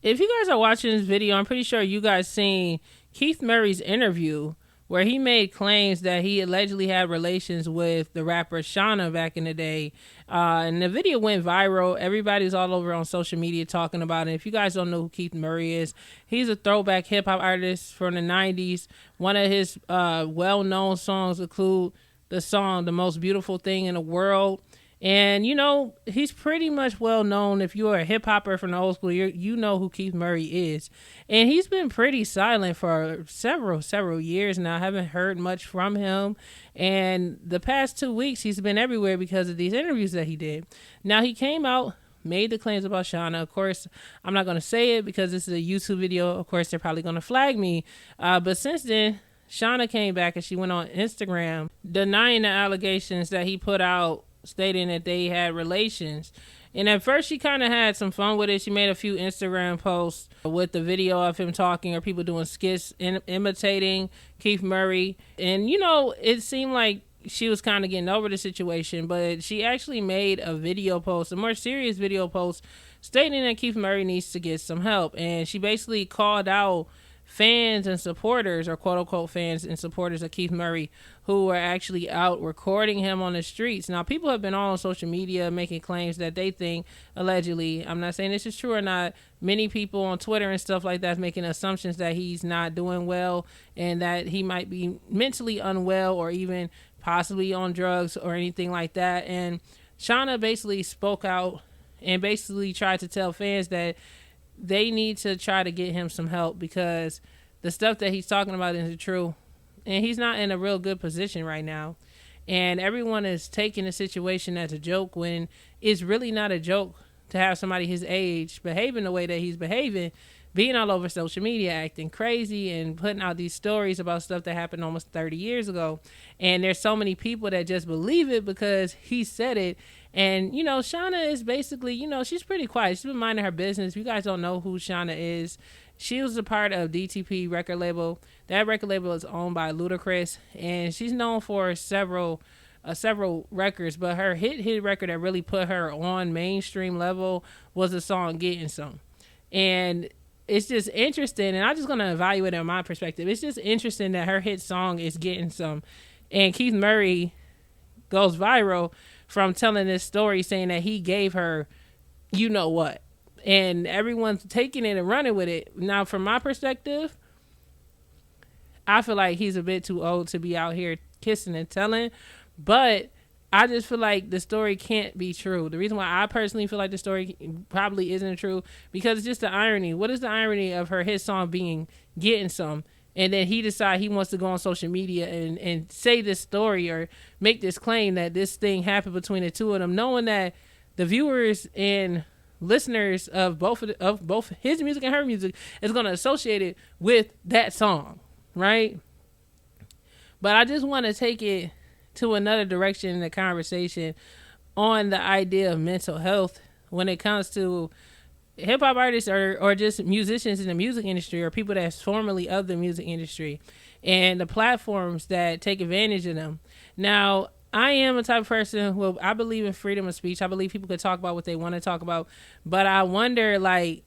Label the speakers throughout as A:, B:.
A: If you guys are watching this video, I'm pretty sure you guys seen Keith Murray's interview where he made claims that he allegedly had relations with the rapper Shawnna back in the day. And the video went viral. Everybody's all over on social media talking about it. If you guys don't know who Keith Murray is, he's a throwback hip hop artist from the 90s. One of his well-known songs include the song The Most Beautiful Thing in the World. And, you know, he's pretty much well known. If you're a hip hopper from the old school, you know who Keith Murray is. And he's been pretty silent for several years now. I haven't heard much from him. And the past 2 weeks, he's been everywhere because of these interviews that he did. Now, he came out, made the claims about Shawnna. Of course, I'm not going to say it because this is a YouTube video. Of course, they're probably going to flag me. But since then, Shawnna came back and she went on Instagram denying the allegations that he put out, stating that they had relations. And at first she kind of had some fun with it. She made a few Instagram posts with the video of him talking or people doing skits imitating Keith Murray. And, you know, it seemed like she was kind of getting over the situation, but she actually made a video post, a more serious video post, stating that Keith Murray needs to get some help. And she basically called out fans and supporters, or quote unquote fans and supporters of Keith Murray, who were actually out recording him on the streets. Now, people have been all on social media making claims that they think, allegedly, I'm not saying this is true or not, many people on Twitter and stuff like that making assumptions that he's not doing well and that he might be mentally unwell or even possibly on drugs or anything like that. And Shawnna basically spoke out and basically tried to tell fans that they need to try to get him some help because the stuff that he's talking about isn't true. And he's not in a real good position right now. And everyone is taking the situation as a joke when it's really not a joke to have somebody his age behaving the way that he's behaving, being all over social media, acting crazy and putting out these stories about stuff that happened almost 30 years ago. And there's so many people that just believe it because he said it. And, you know, Shawnna is basically, you know, she's pretty quiet. She's been minding her business. If you guys don't know who Shawnna is, she was a part of DTP record label. That record label is owned by Ludacris, and she's known for several records, but her hit record that really put her on mainstream level was the song Getting Some. And it's just interesting, and I'm just going to evaluate it on my perspective. It's just interesting that her hit song is Getting Some, and Keith Murray goes viral from telling this story saying that he gave her you know what, and everyone's taking it and running with it. Now, from my perspective, I feel like he's a bit too old to be out here kissing and telling, but I just feel like the story can't be true. The reason why I personally feel like the story probably isn't true, because it's just the irony. What is the irony of her hit song being Getting Some, and then he decide he wants to go on social media and say this story or make this claim that this thing happened between the two of them, knowing that the viewers and listeners of both his music and her music is going to associate it with that song, right? But I just want to take it to another direction in the conversation on the idea of mental health when it comes to hip-hop artists or just musicians in the music industry or people that's formerly of the music industry and the platforms that take advantage of them. Now, I am a type of person who I believe in freedom of speech. I believe people could talk about what they want to talk about, but I wonder, like,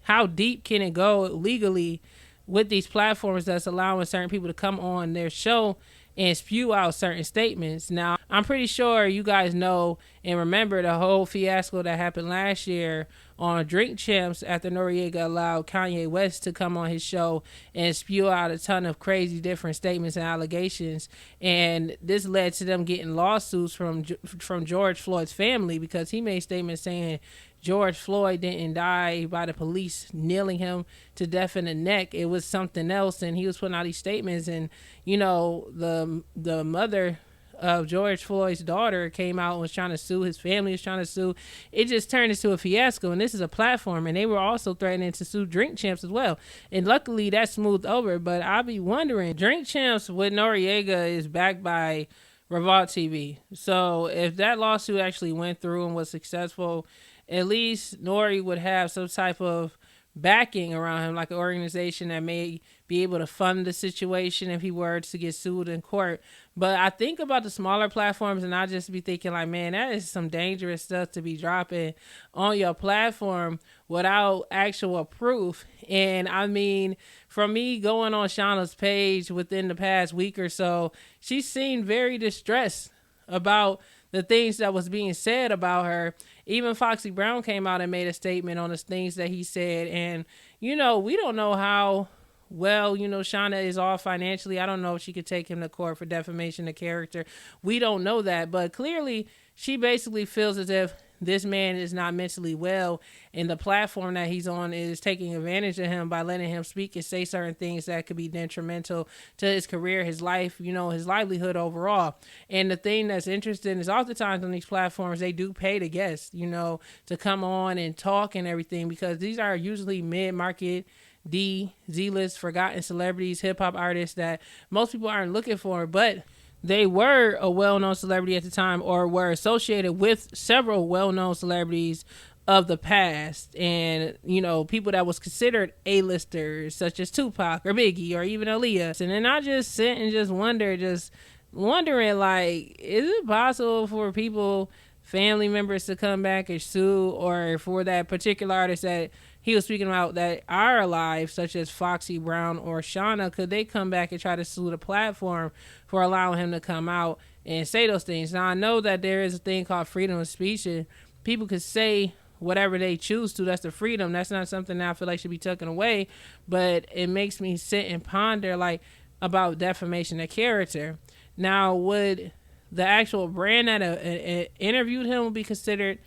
A: how deep can it go legally with these platforms that's allowing certain people to come on their show and spew out certain statements. Now, I'm pretty sure you guys know and remember the whole fiasco that happened last year on Drink Champs after Noriega allowed Kanye West to come on his show and spew out a ton of crazy different statements and allegations. And this led to them getting lawsuits from George Floyd's family because he made statements saying George Floyd didn't die by the police kneeling him to death in the neck. It was something else. And he was putting out these statements. And, you know, the mother of George Floyd's daughter came out and was trying to sue. His family was trying to sue. It just turned into a fiasco. And this is a platform. And they were also threatening to sue Drink Champs as well. And luckily that smoothed over. But I'll be wondering, Drink Champs with Noriega is backed by Revolt TV. So if that lawsuit actually went through and was successful, at least Nori would have some type of backing around him, like an organization that may be able to fund the situation if he were to get sued in court. But I think about the smaller platforms, and I just be thinking like, man, that is some dangerous stuff to be dropping on your platform without actual proof. And I mean, from me going on Shawnna's page within the past week or so, she seemed very distressed about the things that was being said about her. Even Foxy Brown came out and made a statement on the things that he said. And, we don't know how well, Shawnna is off financially. I don't know if she could take him to court for defamation of character. We don't know that. But clearly, she basically feels as if this man is not mentally well, and the platform that he's on is taking advantage of him by letting him speak and say certain things that could be detrimental to his career, his life, his livelihood overall. And the thing that's interesting is oftentimes on these platforms, they do pay the guests, to come on and talk and everything, because these are usually mid-market Z-list forgotten celebrities, hip-hop artists that most people aren't looking for, but they were a well-known celebrity at the time, or were associated with several well-known celebrities of the past. And, people that was considered A-listers, such as Tupac or Biggie or even Aaliyah. And then I just sit and just wondering, like, is it possible for people, family members, to come back and sue, or for that particular artist that he was speaking about that are alive, such as Foxy Brown or Shawnna, could they come back and try to sue the platform for allowing him to come out and say those things? Now, I know that there is a thing called freedom of speech, and people could say whatever they choose to. That's the freedom. That's not something that I feel like should be taken away, but it makes me sit and ponder, like, about defamation of character. Now, would the actual brand that interviewed him be considered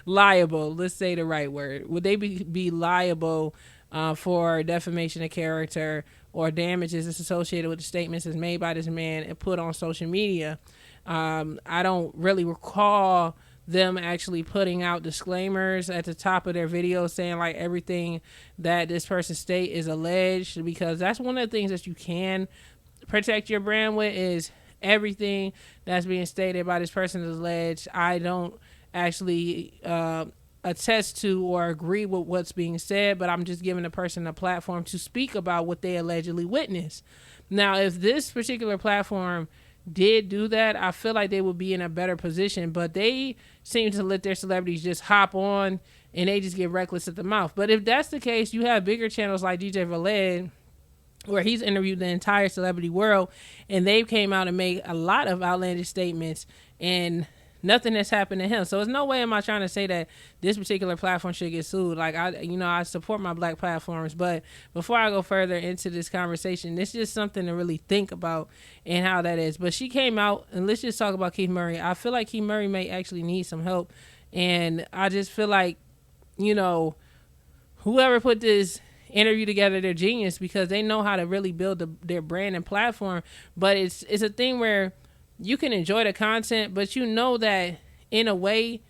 A: liable? Let's say the right word. Would they be liable for defamation of character or damages that's associated with the statements that's made by this man and put on social media? I don't really recall them actually putting out disclaimers at the top of their videos saying like everything that this person state is alleged, because that's one of the things that you can protect your brand with, is everything that's being stated by this person is alleged. I don't actually attest to or agree with what's being said, but I'm just giving the person a platform to speak about what they allegedly witnessed. Now, if this particular platform did do that, I feel like they would be in a better position, but they seem to let their celebrities just hop on and they just get reckless at the mouth. But if that's the case, you have bigger channels like DJ Khaled, where he's interviewed the entire celebrity world, and they came out and made a lot of outlandish statements, and nothing has happened to him. So there's no way am I trying to say that this particular platform should get sued. Like, I support my black platforms, but before I go further into this conversation, it's just something to really think about and how that is. But she came out, and let's just talk about Keith Murray. I feel like Keith Murray may actually need some help, and I just feel like, whoever put this interview together, they're genius, because they know how to really build their brand and platform. But it's a thing where you can enjoy the content, but that in a way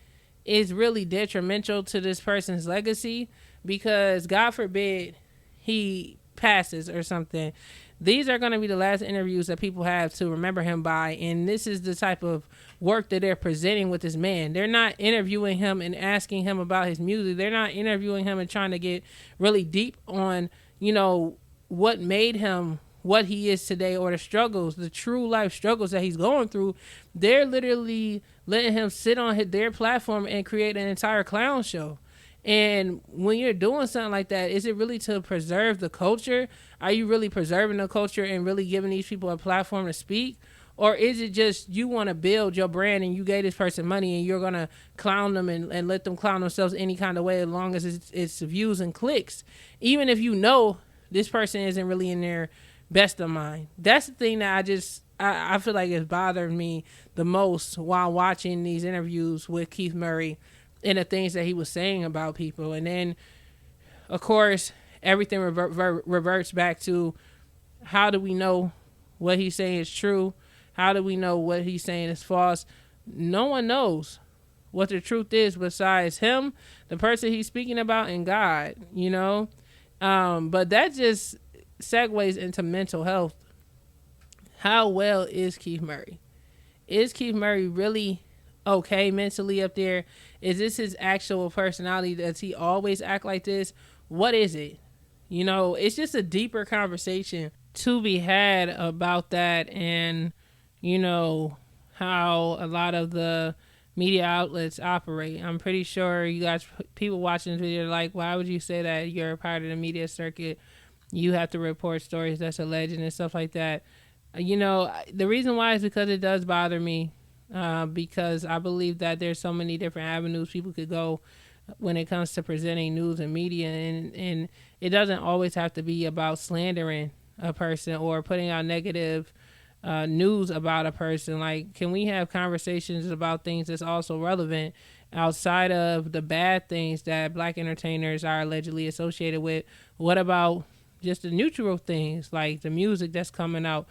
A: is really detrimental to this person's legacy, because God forbid he passes or something. These are going to be the last interviews that people have to remember him by, and this is the type of work that they're presenting with this man. They're not interviewing him and asking him about his music. They're not interviewing him and trying to get really deep on, what made him what he is today, or the struggles, the true life struggles that he's going through. They're literally letting him sit on their platform and create an entire clown show. And when you're doing something like that, is it really to preserve the culture? Are you really preserving the culture and really giving these people a platform to speak? Or is it just you want to build your brand and you gave this person money and you're going to clown them and let them clown themselves any kind of way, as long as it's views and clicks, even if this person isn't really in their best of mind? That's the thing that I feel like is bothering me the most while watching these interviews with Keith Murray and the things that he was saying about people. And then, of course, everything reverts back to, how do we know what he's saying is true? How do we know what he's saying is false? No one knows what the truth is besides him, the person he's speaking about, and God, But that just segues into mental health. How well is Keith Murray? Is Keith Murray really okay mentally up there? Is this his actual personality? Does he always act like this? what is it? You know, it's just a deeper conversation to be had about that, and you know how a lot of the media outlets operate. I'm pretty sure you guys, people watching this video, are like, why would you say that? You're a part of the media circuit. You have to report stories that's alleged and stuff like that. You know, the reason why is because it does bother me, because I believe that there's so many different avenues people could go when it comes to presenting news and media, and it doesn't always have to be about slandering a person or putting out negative news about a person. Like, can we have conversations about things that's also relevant outside of the bad things that black entertainers are allegedly associated with? What about just the neutral things, like the music that's coming out,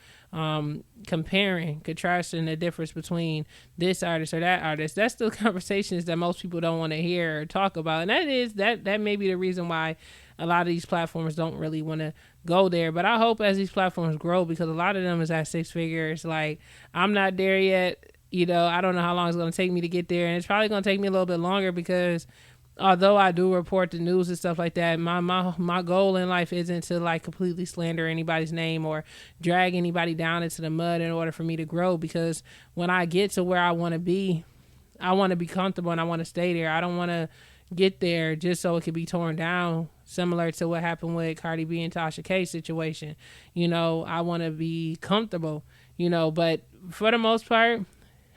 A: comparing, contrasting the difference between this artist or that artist? That's the conversations that most people don't want to hear or talk about, and that may be the reason why a lot of these platforms don't really want to go there. But I hope as these platforms grow, because a lot of them is at six figures. Like, I'm not there yet. You know, I don't know how long it's going to take me to get there, and it's probably going to take me a little bit longer, because although I do report the news and stuff like that, my goal in life isn't to like completely slander anybody's name or drag anybody down into the mud in order for me to grow. Because when I get to where I want to be comfortable, and I want to stay there. I don't want to get there just so it could be torn down, similar to what happened with Cardi B and Tasha K situation. You know, I want to be comfortable, you know, but for the most part,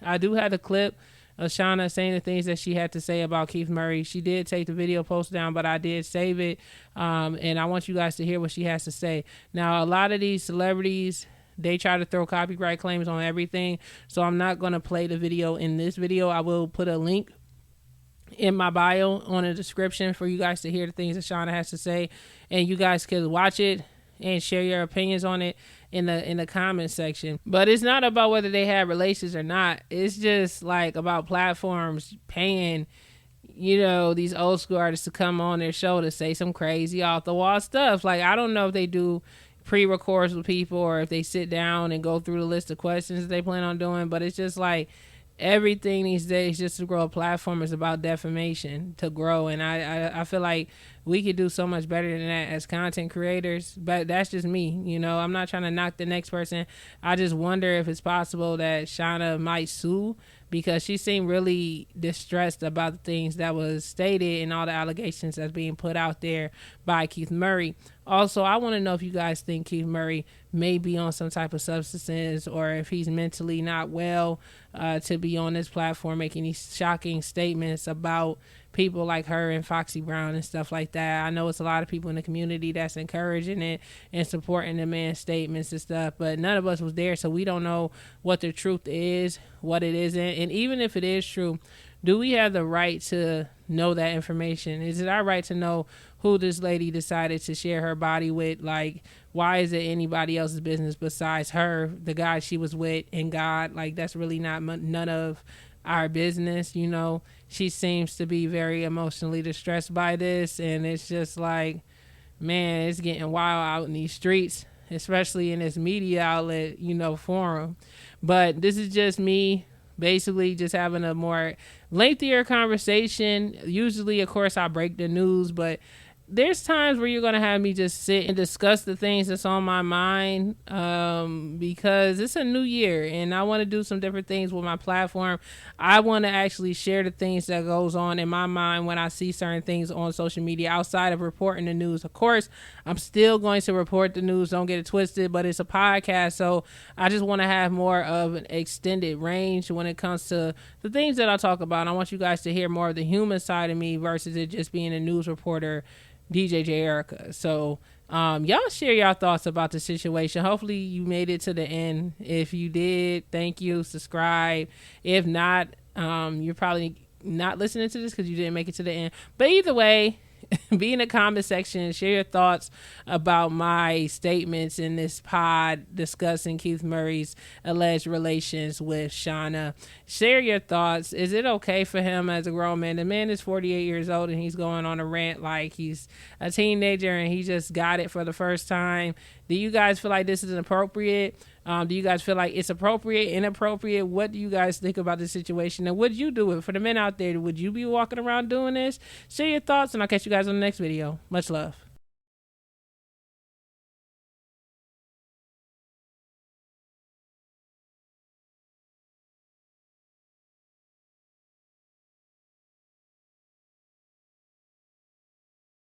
A: I do have the clip of Shawnna saying the things that she had to say about Keith Murray. She did take the video post down, but I did save it, and I want you guys to hear what she has to say. Now, a lot of these celebrities, they try to throw copyright claims on everything, so I'm not going to play the video in this video. I will put a link in my bio on the description for you guys to hear the things that Shawnna has to say, and you guys can watch it and share your opinions on it in the comment section. But it's not about whether they have relations or not. It's just like about platforms paying, you know, these old school artists to come on their show to say some crazy off the wall stuff. Like, I don't know if they do pre-records with people or if they sit down and go through the list of questions that they plan on doing, but it's just like everything these days just to grow a platform is about defamation to grow. And I feel like we could do so much better than that as content creators, but that's just me. You know, I'm not trying to knock the next person. I just wonder if it's possible that Shawnna might sue, because she seemed really distressed about the things that was stated and all the allegations that's being put out there by Keith Murray. Also, I want to know if you guys think Keith Murray may be on some type of substances, or if he's mentally not well to be on this platform making these shocking statements about people like her and Foxy Brown and stuff like that. I know it's a lot of people in the community that's encouraging it and supporting the man's statements and stuff, but none of us was there, so we don't know what the truth is, what it isn't. And even if it is true, do we have the right to know that information? Is it our right to know who this lady decided to share her body with? Like, why is it anybody else's business besides her, the guy she was with, and God? Like, that's really not none of our business. You know, she seems to be very emotionally distressed by this, and it's just like, man, it's getting wild out in these streets, especially in this media outlet, you know, forum. But this is just me basically just having a more lengthier conversation. Usually, of course, I break the news, but there's times where you're going to have me just sit and discuss the things that's on my mind, because it's a new year and I want to do some different things with my platform. I want to actually share the things that goes on in my mind when I see certain things on social media outside of reporting the news. Of course, I'm still going to report the news, don't get it twisted, but it's a podcast, so I just want to have more of an extended range when it comes to the things that I talk about. I want you guys to hear more of the human side of me versus it just being a news reporter, DJ J Erica. So y'all share your thoughts about the situation. Hopefully you made it to the end. If you did, thank you. Subscribe. If not, you're probably not listening to this because you didn't make it to the end. But either way, be in the comment section, share your thoughts about my statements in this pod discussing Keith Murray's alleged relations with Shawnna. Share your thoughts. Is it okay for him as a grown man? The man is 48 years old and he's going on a rant like he's a teenager and he just got it for the first time. Do you guys feel like this is inappropriate? Do you guys feel like it's appropriate, inappropriate? What do you guys think about this situation? And would you do it? For the men out there, would you be walking around doing this? Share your thoughts, and I'll catch you guys on the next video. Much love.